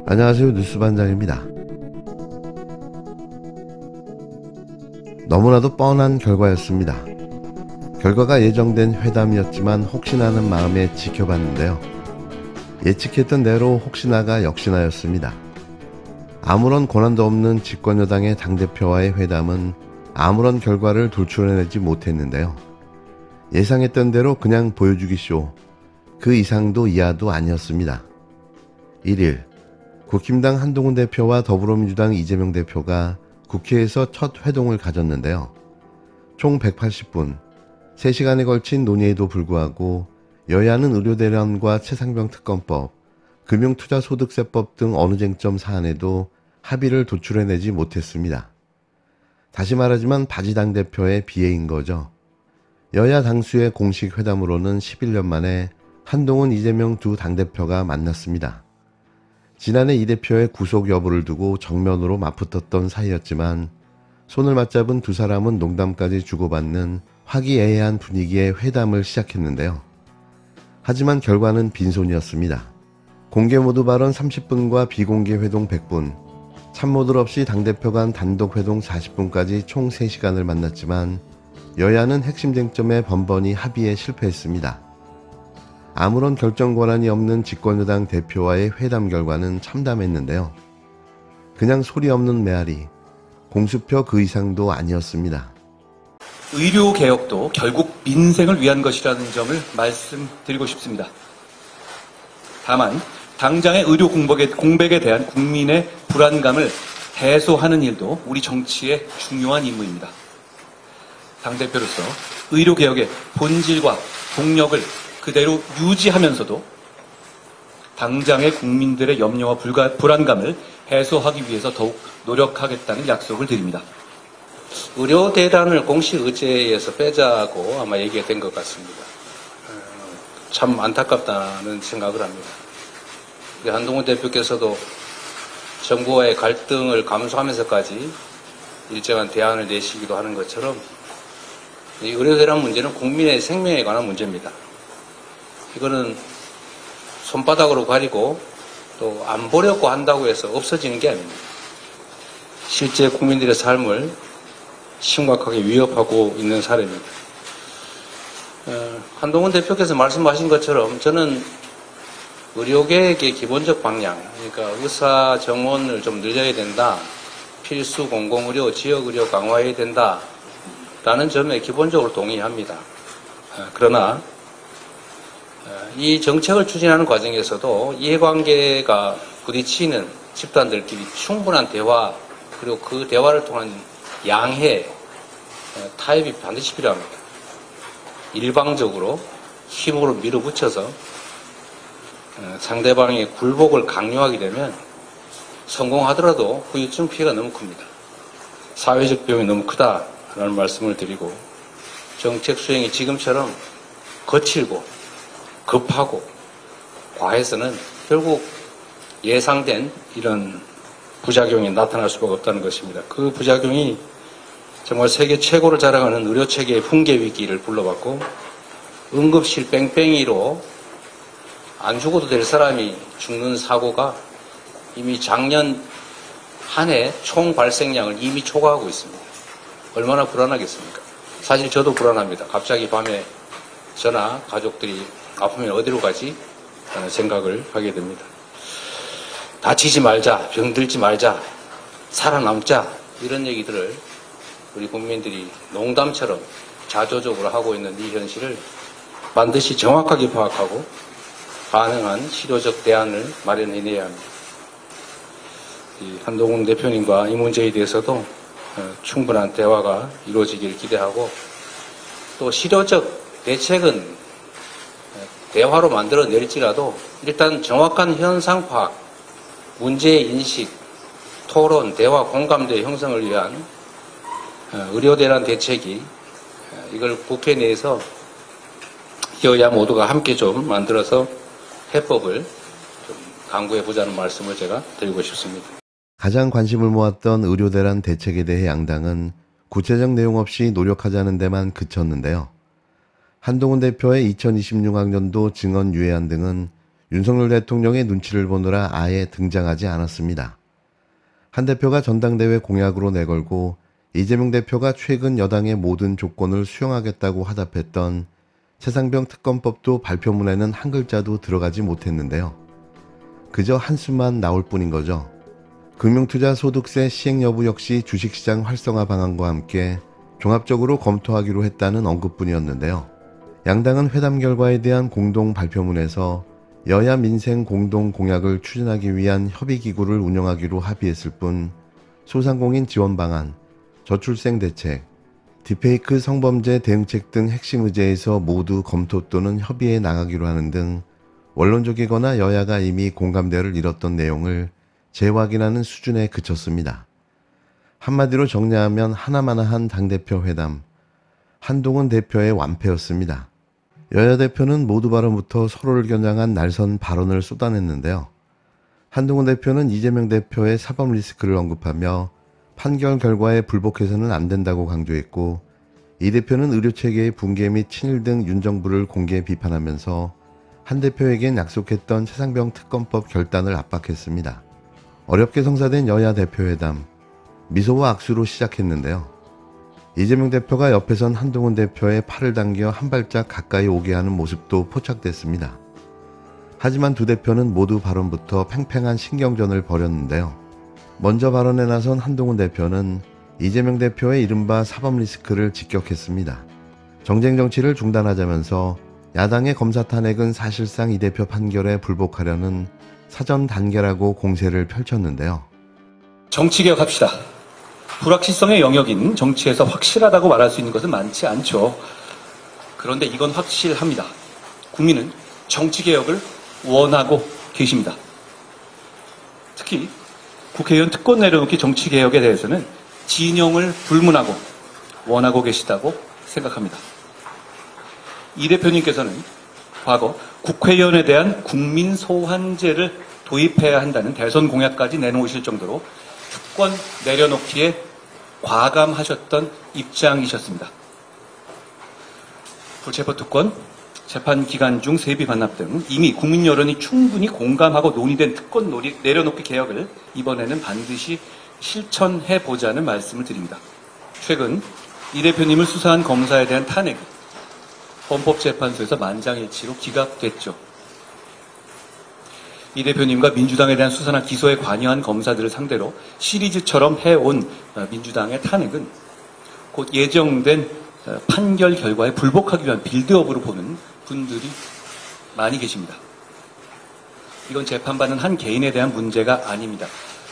안녕하세요, 뉴스반장입니다. 너무나도 뻔한 결과였습니다. 결과가 예정된 회담이었지만 혹시나 하는 마음에 지켜봤는데요. 예측했던 대로 혹시나가 역시나였습니다. 아무런 권한도 없는 집권여당의 당대표와의 회담은 아무런 결과를 도출해내지 못했는데요. 예상했던 대로 그냥 보여주기 쇼, 그 이상도 이하도 아니었습니다. 1일 국힘당 한동훈 대표와 더불어민주당 이재명 대표가 국회에서 첫 회동을 가졌는데요. 총 180분, 3시간에 걸친 논의에도 불구하고 여야는 의료대란과 최상병 특검법, 금융투자소득세법 등 어느 쟁점 사안에도 합의를 도출해내지 못했습니다. 다시 말하지만 바지 당대표의 비애인 거죠. 여야 당수의 공식 회담으로는 11년 만에 한동훈, 이재명 두 당대표가 만났습니다. 지난해 이 대표의 구속 여부를 두고 정면으로 맞붙었던 사이였지만 손을 맞잡은 두 사람은 농담까지 주고받는 화기애애한 분위기의 회담을 시작했는데요. 하지만 결과는 빈손이었습니다. 공개 모두 발언 30분과 비공개 회동 100분, 참모들 없이 당대표 간 단독 회동 40분까지 총 3시간을 만났지만 여야는 핵심 쟁점에 번번이 합의에 실패했습니다. 아무런 결정 권한이 없는 집권여당 대표와의 회담 결과는 참담했는데요. 그냥 소리 없는 메아리, 공수표 그 이상도 아니었습니다. 의료개혁도 결국 민생을 위한 것이라는 점을 말씀드리고 싶습니다. 다만 당장의 의료 공백에 대한 국민의 불안감을 해소하는 일도 우리 정치의 중요한 임무입니다. 당대표로서 의료개혁의 본질과 동력을 그대로 유지하면서도 당장의 국민들의 염려와 불안감을 해소하기 위해서 더욱 노력하겠다는 약속을 드립니다. 의료대란을 공식 의제에서 빼자고 아마 얘기가 된 것 같습니다. 참 안타깝다는 생각을 합니다. 한동훈 대표께서도 정부와의 갈등을 감수하면서까지 일정한 대안을 내시기도 하는 것처럼 이 의료대란 문제는 국민의 생명에 관한 문제입니다. 이거는 손바닥으로 가리고 또 안 보려고 한다고 해서 없어지는 게 아닙니다. 실제 국민들의 삶을 심각하게 위협하고 있는 사례입니다. 한동훈 대표께서 말씀하신 것처럼 저는 의료계획의 기본적 방향, 그러니까 의사 정원을 좀 늘려야 된다, 필수 공공의료, 지역의료 강화해야 된다라는 점에 기본적으로 동의합니다. 그러나 이 정책을 추진하는 과정에서도 이해관계가 부딪히는 집단들끼리 충분한 대화, 그리고 그 대화를 통한 양해, 타협이 반드시 필요합니다. 일방적으로 힘으로 밀어붙여서 상대방의 굴복을 강요하게 되면 성공하더라도 후유증 피해가 너무 큽니다. 사회적 비용이 너무 크다라는 말씀을 드리고, 정책 수행이 지금처럼 거칠고 급하고 과해서는 결국 예상된 이런 부작용이 나타날 수밖에 없다는 것입니다. 그 부작용이 정말 세계 최고를 자랑하는 의료체계의 붕괴 위기를 불러왔고, 응급실 뺑뺑이로 안 죽어도 될 사람이 죽는 사고가 이미 작년 한 해 총 발생량을 이미 초과하고 있습니다. 얼마나 불안하겠습니까? 사실 저도 불안합니다. 갑자기 밤에 저나 가족들이 아프면 어디로 가지? 라는 생각을 하게 됩니다. 다치지 말자, 병들지 말자, 살아남자, 이런 얘기들을 우리 국민들이 농담처럼 자조적으로 하고 있는 이 현실을 반드시 정확하게 파악하고 가능한 실효적 대안을 마련해내야 합니다. 한동훈 대표님과 이 문제에 대해서도 충분한 대화가 이루어지길 기대하고, 또 실효적 대책은 대화로 만들어낼지라도 일단 정확한 현상 파악, 문제의 인식, 토론, 대화, 공감대 형성을 위한 의료대란 대책이, 이걸 국회 내에서 여야 모두가 함께 좀 만들어서 해법을 좀 강구해보자는 말씀을 제가 드리고 싶습니다. 가장 관심을 모았던 의료대란 대책에 대해 양당은 구체적 내용 없이 노력하자는 데만 그쳤는데요. 한동훈 대표의 2026학년도 증언 유예안 등은 윤석열 대통령의 눈치를 보느라 아예 등장하지 않았습니다. 한 대표가 전당대회 공약으로 내걸고 이재명 대표가 최근 여당의 모든 조건을 수용하겠다고 화답했던 최상병 특검법도 발표문에는 한 글자도 들어가지 못했는데요. 그저 한숨만 나올 뿐인 거죠. 금융투자 소득세 시행 여부 역시 주식시장 활성화 방안과 함께 종합적으로 검토하기로 했다는 언급뿐이었는데요. 양당은 회담 결과에 대한 공동 발표문에서 여야 민생 공동 공약을 추진하기 위한 협의기구를 운영하기로 합의했을 뿐 소상공인 지원 방안, 저출생 대책, 딥페이크 성범죄 대응책 등 핵심 의제에서 모두 검토 또는 협의해 나가기로 하는 등 원론적이거나 여야가 이미 공감대를 이뤘던 내용을 재확인하는 수준에 그쳤습니다. 한마디로 정리하면 하나마나한 당대표 회담, 한동훈 대표의 완패였습니다. 여야 대표는 모두 발언부터 서로를 겨냥한 날선 발언을 쏟아냈는데요. 한동훈 대표는 이재명 대표의 사법 리스크를 언급하며 판결 결과에 불복해서는 안 된다고 강조했고, 이 대표는 의료체계의 붕괴 및 친일 등 윤 정부를 공개 비판하면서 한 대표에겐 약속했던 최상병 특검법 결단을 압박했습니다. 어렵게 성사된 여야 대표회담, 미소와 악수로 시작했는데요. 이재명 대표가 옆에선 한동훈 대표의 팔을 당겨 한 발짝 가까이 오게 하는 모습도 포착됐습니다. 하지만 두 대표는 모두 발언부터 팽팽한 신경전을 벌였는데요. 먼저 발언에 나선 한동훈 대표는 이재명 대표의 이른바 사법 리스크를 직격했습니다. 정쟁 정치를 중단하자면서 야당의 검사 탄핵은 사실상 이 대표 판결에 불복하려는 사전 단계라고 공세를 펼쳤는데요. 정치개혁합시다. 불확실성의 영역인 정치에서 확실하다고 말할 수 있는 것은 많지 않죠. 그런데 이건 확실합니다. 국민은 정치개혁을 원하고 계십니다. 특히 국회의원 특권 내려놓기 정치개혁에 대해서는 진영을 불문하고 원하고 계시다고 생각합니다. 이 대표님께서는 과거 국회의원에 대한 국민 소환제를 도입해야 한다는 대선 공약까지 내놓으실 정도로 특권 내려놓기에 과감하셨던 입장이셨습니다. 불체포특권, 재판 기간 중 세비 반납 등 이미 국민 여론이 충분히 공감하고 논의된 특권 내려놓기 개혁을 이번에는 반드시 실천해보자는 말씀을 드립니다. 최근 이 대표님을 수사한 검사에 대한 탄핵이 헌법재판소에서 만장일치로 기각됐죠. 이 대표님과 민주당에 대한 수사나 기소에 관여한 검사들을 상대로 시리즈처럼 해온 민주당의 탄핵은 곧 예정된 판결 결과에 불복하기 위한 빌드업으로 보는 분들이 많이 계십니다. 이건 재판받는 한 개인에 대한 문제가 아닙니다.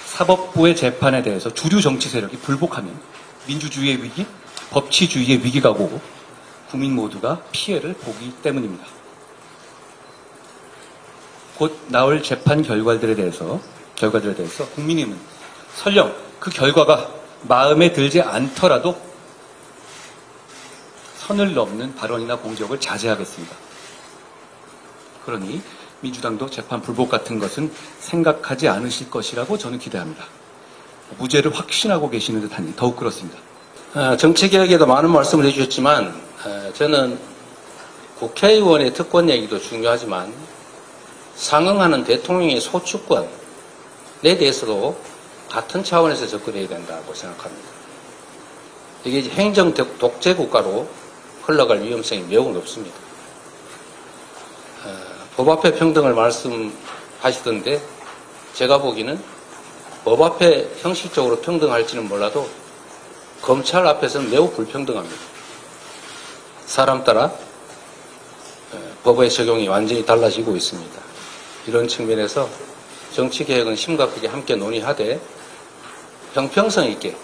사법부의 재판에 대해서 주류 정치 세력이 불복하면 민주주의의 위기, 법치주의의 위기가 오고 국민 모두가 피해를 보기 때문입니다. 곧 나올 재판 결과들에 대해서 국민의힘은 설령 그 결과가 마음에 들지 않더라도 선을 넘는 발언이나 공격을 자제하겠습니다. 그러니 민주당도 재판 불복 같은 것은 생각하지 않으실 것이라고 저는 기대합니다. 무죄를 확신하고 계시는 듯하니 더욱 그렇습니다. 정치개혁에도 많은 말씀을 해주셨지만 저는 국회의원의 특권 얘기도 중요하지만 상응하는 대통령의 소추권에 대해서도 같은 차원에서 접근해야 된다고 생각합니다. 이게 행정 독재 국가로 흘러갈 위험성이 매우 높습니다. 법 앞에 평등을 말씀하시던데 제가 보기에는 법 앞에 형식적으로 평등할지는 몰라도 검찰 앞에서는 매우 불평등합니다. 사람 따라 법의 적용이 완전히 달라지고 있습니다. 이런 측면에서 정치개혁은 심각하게 함께 논의하되 형평성 있게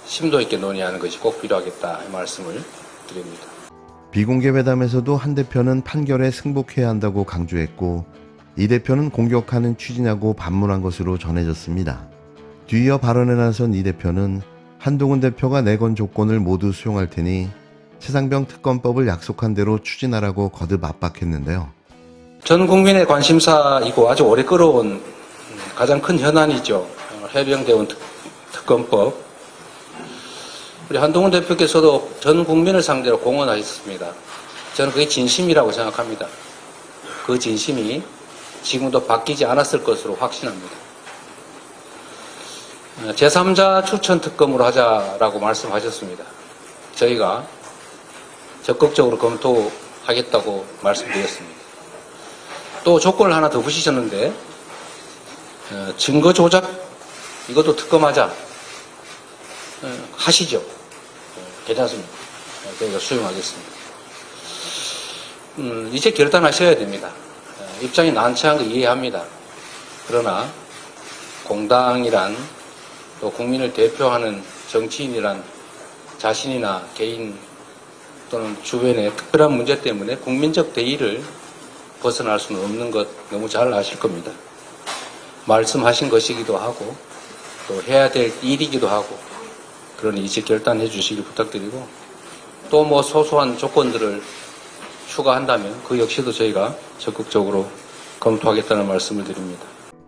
심도 있게 논의하는 것이 꼭 필요하겠다 이 말씀을 드립니다. 비공개 회담에서도 한 대표는 판결에 승복해야 한다고 강조했고, 이 대표는 공격하는 취지냐고 반문한 것으로 전해졌습니다. 뒤이어 발언에 나선 이 대표는 한동훈 대표가 내건 조건을 모두 수용할 테니 최상병 특검법을 약속한 대로 추진하라고 거듭 압박했는데요. 전 국민의 관심사이고 아주 오래 끌어온 가장 큰 현안이죠. 해병대원 특검법. 우리 한동훈 대표께서도 전 국민을 상대로 공언하셨습니다. 저는 그게 진심이라고 생각합니다. 그 진심이 지금도 바뀌지 않았을 것으로 확신합니다. 제3자 추천 특검으로 하자라고 말씀하셨습니다. 저희가 적극적으로 검토하겠다고 말씀드렸습니다. 또 조건을 하나 더 붙이셨는데 증거 조작 이것도 특검하자. 하시죠. 괜찮습니다. 저희가 수용하겠습니다. 이제 결단하셔야 됩니다. 입장이 난처한 거 이해합니다. 그러나 공당이란 또 국민을 대표하는 정치인이란 자신이나 개인 또는 주변의 특별한 문제 때문에 국민적 대의를 벗어날 수는 없는 것 너무 잘 아실 겁니다. 말씀하신 것이기도 하고 또 해야 될 일이기도 하고 그러니 이제 결단해 주시기 부탁드리고 또 뭐 소소한 조건들을 추가한다면 그 역시도 저희가 적극적으로 검토하겠다는 말씀을 드립니다.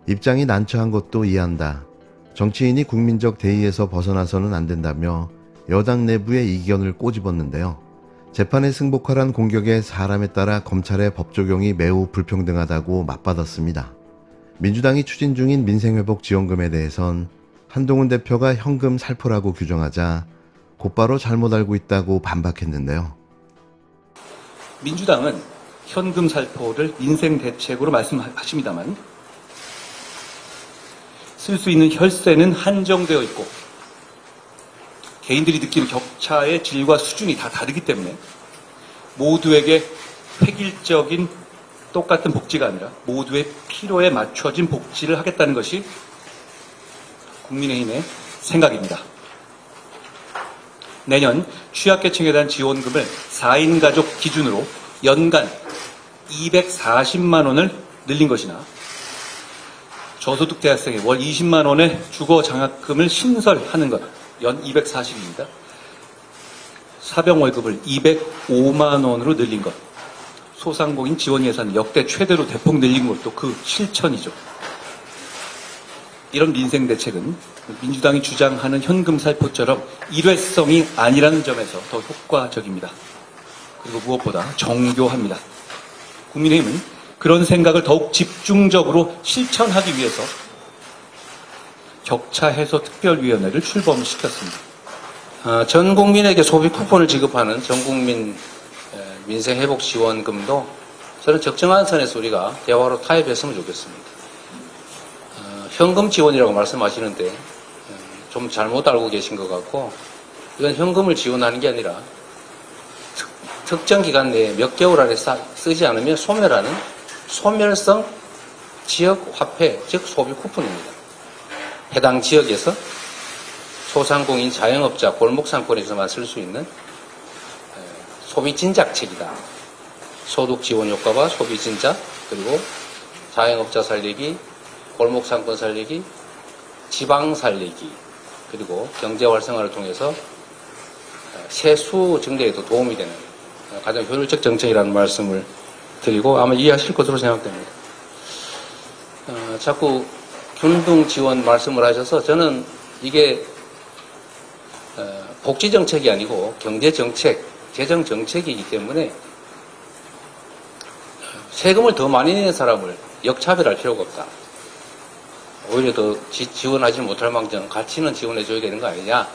입장이 난처한 것도 이해한다. 정치인이 국민적 대의에서 벗어나서는 안 된다며 여당 내부의 이견을 꼬집었는데요. 재판의 승복하란 공격에 사람에 따라 검찰의 법 적용이 매우 불평등하다고 맞받았습니다. 민주당이 추진 중인 민생회복 지원금에 대해선 한동훈 대표가 현금 살포라고 규정하자 곧바로 잘못 알고 있다고 반박했는데요. 민주당은 현금 살포를 민생 대책으로 말씀하십니다만 쓸 수 있는 혈세는 한정되어 있고 개인들이 느끼는 격차의 질과 수준이 다 다르기 때문에 모두에게 획일적인 똑같은 복지가 아니라 모두의 필요에 맞춰진 복지를 하겠다는 것이 국민의힘의 생각입니다. 내년 취약계층에 대한 지원금을 4인 가족 기준으로 연간 240만 원을 늘린 것이나 저소득 대학생에 월 20만 원의 주거 장학금을 신설하는 것, 연 240입니다. 사병 월급을 205만 원으로 늘린 것, 소상공인 지원 예산을 역대 최대로 대폭 늘린 것도 그 실천이죠. 이런 민생 대책은 민주당이 주장하는 현금 살포처럼 일회성이 아니라는 점에서 더 효과적입니다. 그리고 무엇보다 정교합니다. 국민의힘은 그런 생각을 더욱 집중적으로 실천하기 위해서 격차 해소 특별위원회를 출범시켰습니다. 전 국민에게 소비 쿠폰을 지급하는 전국민 민생회복지원금도 저는 적정한 선에서 우리가 대화로 타협했으면 좋겠습니다. 현금 지원이라고 말씀하시는데 좀 잘못 알고 계신 것 같고 이건 현금을 지원하는 게 아니라 특정 기간 내에 몇 개월 안에 쓰지 않으면 소멸하는 소멸성 지역 화폐, 즉 소비 쿠폰입니다. 해당 지역에서 소상공인 자영업자 골목 상권에서만 쓸 수 있는 소비 진작책이다. 소득 지원 효과와 소비 진작, 그리고 자영업자 살리기, 골목 상권 살리기, 지방 살리기, 그리고 경제 활성화를 통해서 세수 증대에도 도움이 되는 가장 효율적 정책이라는 말씀을 드리고 아마 이해하실 것으로 생각됩니다. 자꾸 균등 지원 말씀을 하셔서 저는 이게 복지 정책이 아니고 경제 정책, 재정 정책이기 때문에 세금을 더 많이 내는 사람을 역차별할 필요가 없다. 오히려 더 지원하지 못할 망정 가치는 지원해줘야 되는 거 아니냐,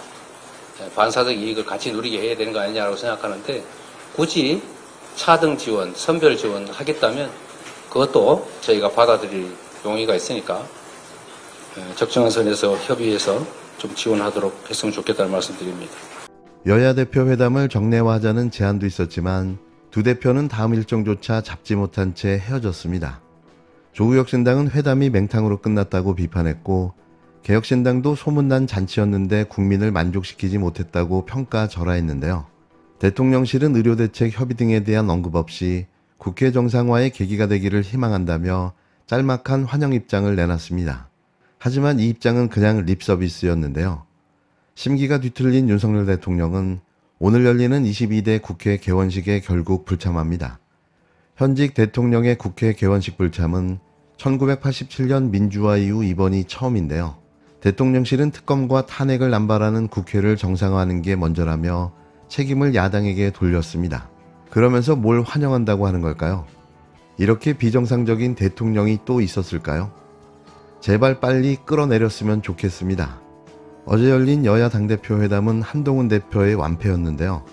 반사적 이익을 같이 누리게 해야 되는 거 아니냐라고 생각하는데 굳이 차등 지원, 선별 지원 하겠다면 그것도 저희가 받아들일 용의가 있으니까 적정한 선에서 협의해서 좀 지원하도록 했으면 좋겠다는 말씀드립니다. 여야 대표 회담을 정례화하자는 제안도 있었지만 두 대표는 다음 일정조차 잡지 못한 채 헤어졌습니다. 조국혁신당은 회담이 맹탕으로 끝났다고 비판했고 개혁신당도 소문난 잔치였는데 국민을 만족시키지 못했다고 평가절하했는데요. 대통령실은 의료대책 협의 등에 대한 언급 없이 국회 정상화의 계기가 되기를 희망한다며 짤막한 환영 입장을 내놨습니다. 하지만 이 입장은 그냥 립서비스였는데요. 심기가 뒤틀린 윤석열 대통령은 오늘 열리는 22대 국회 개원식에 결국 불참합니다. 현직 대통령의 국회 개원식 불참은 1987년 민주화 이후 이번이 처음인데요. 대통령실은 특검과 탄핵을 남발하는 국회를 정상화하는 게 먼저라며 책임을 야당에게 돌렸습니다. 그러면서 뭘 환영한다고 하는 걸까요? 이렇게 비정상적인 대통령이 또 있었을까요? 제발 빨리 끌어내렸으면 좋겠습니다. 어제 열린 여야 당대표 회담은 한동훈 대표의 완패였는데요.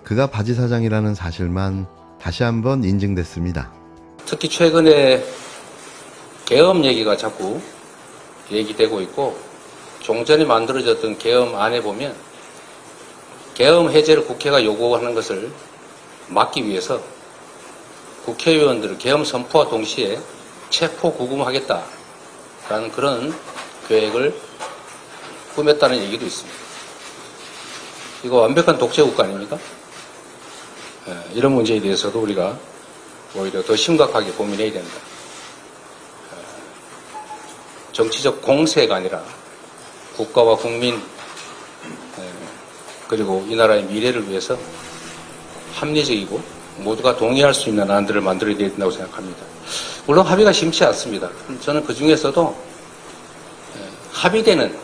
그가 바지사장이라는 사실만 다시 한번 인증됐습니다. 특히 최근에 계엄 얘기가 자꾸 얘기되고 있고 종전에 만들어졌던 계엄안에 보면 계엄 해제를 국회가 요구하는 것을 막기 위해서 국회의원들을 계엄 선포와 동시에 체포 구금하겠다라는 그런 계획을 꾸몄다는 얘기도 있습니다. 이거 완벽한 독재국가 아닙니까? 이런 문제에 대해서도 우리가 오히려 더 심각하게 고민해야 된다. 정치적 공세가 아니라 국가와 국민 그리고 이 나라의 미래를 위해서 합리적이고 모두가 동의할 수 있는 안들을 만들어야 된다고 생각합니다. 물론 합의가 심치 않습니다. 저는 그 중에서도 합의되는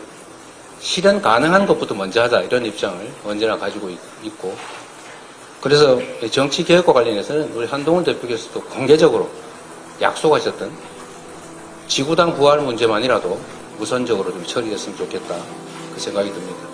실현 가능한 것부터 먼저 하자 이런 입장을 언제나 가지고 있고 그래서 정치개혁과 관련해서는 우리 한동훈 대표께서도 공개적으로 약속하셨던 지구당 부활 문제만이라도 우선적으로 좀 처리했으면 좋겠다 그 생각이 듭니다.